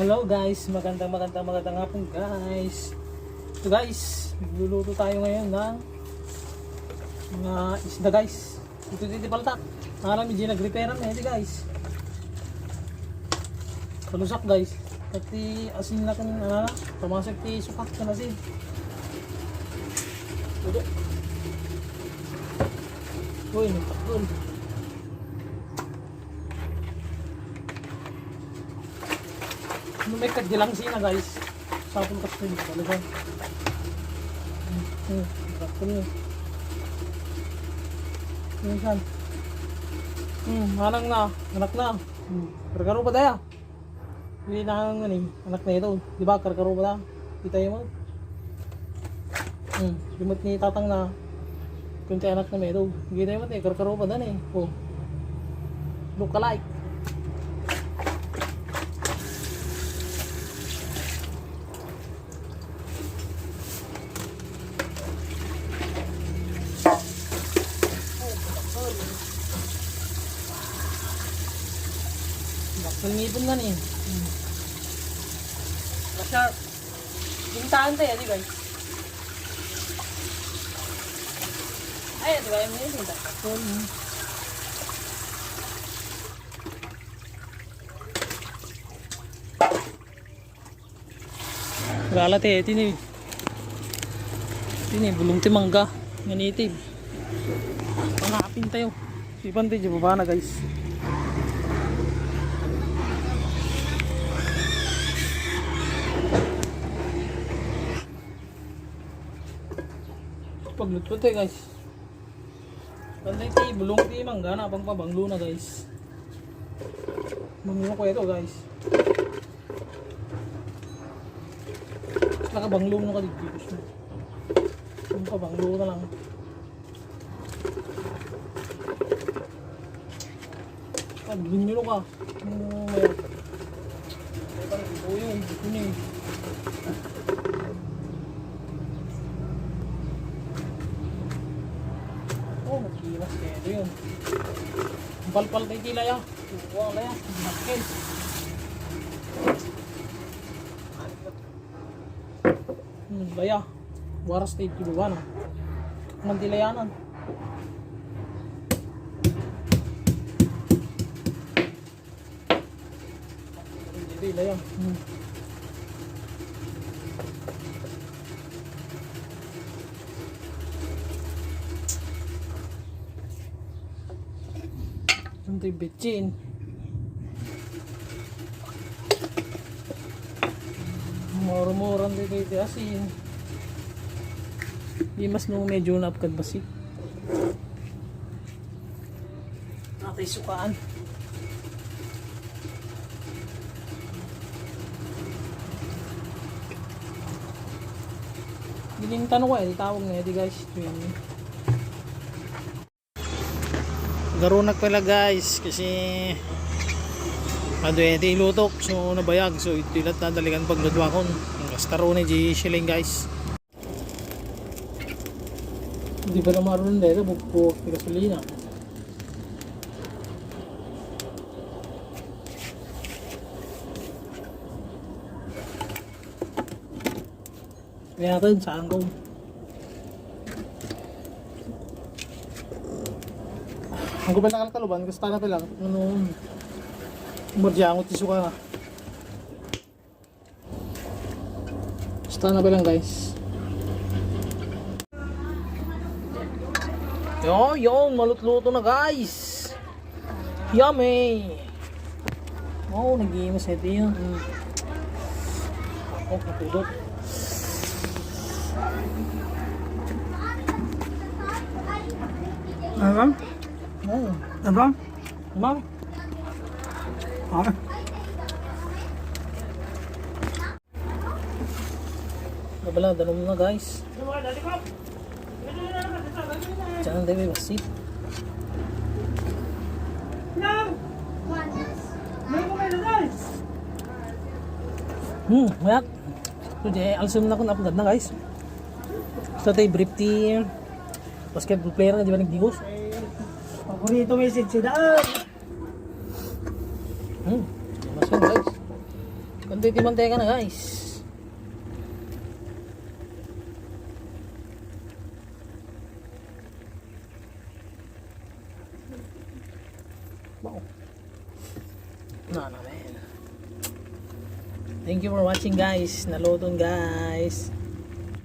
Hello guys, magandang hapon guys. So guys, magluluto tayo ngayon ng mga isda guys. Ito paltak. Parang medyo nag-repair na ito guys. Kalusak guys. Pati asin na kung pamasok ti sukat ka na asin. Tudo. Uy, nagtakdol. May kadilang sina guys. Sapon kasi talaga. Bakit niyo? Minsan. Anak na. Karkaro pa daya. Hindi na anak na ito. Di ba karkaro pa da? Kita mo. Limot ni tatang na kunti anak na may ito. Kita mo karkaro pa dan eh. Oh. Look alike. Ngipon nga nih. Sharp. Bintahan tayo, di ba? Ay, di ba? May bintahan. Galat eh, ini bulong timangga. Nganitib. Pangapin tayo. Sipan tayo, baba na guys. Pagluto tayo guys. Panday ti bulong ti mangga na pang pabanglo na guys. Manglo ko ito guys. Nakabanglo na ka dito. Pang pabanglo na lang. Pagbinyulo ka. May parang ito yun. Kuning. Mas kaya ito yun. Palpal tayo tila ya. Wala ya. Bakit? Baya. Waras tayo tiluwa na. Mantilayanan. Tila ya. Ito'y betchin. Mura-muran dito ito asin. Di mas nung medyo napkad basik. Natay sukaan. Giling tanong ko eh, tawag na ito guys. Ito yan. Garunak pala guys kasi ito ilutok so nabayag so itilat na daligan pagdudwakon kastarone di shilling guys hindi pa na maroon dito bukbuk di gasolina kaya natin saan ko ang gubat na kalkaluban, kasi na pala, umurdiangot iso ka na. Basta na pala guys. Yun, malutluto na guys. Yummy! Oh, nag-iimas ito yun. Oh, natulot. Ano? Oh, Ano? ma'am. Ah. Nabala, danom na guys. Diyan tayo may basit. Mayat. So, alsum na ko na na guys. So, tayo brief team. Basketball player na, di ba nagdigos? Paborito message si Daan. Masyon guys. Mantika na guys. Wow. No, man. Thank you for watching guys. Naluton guys.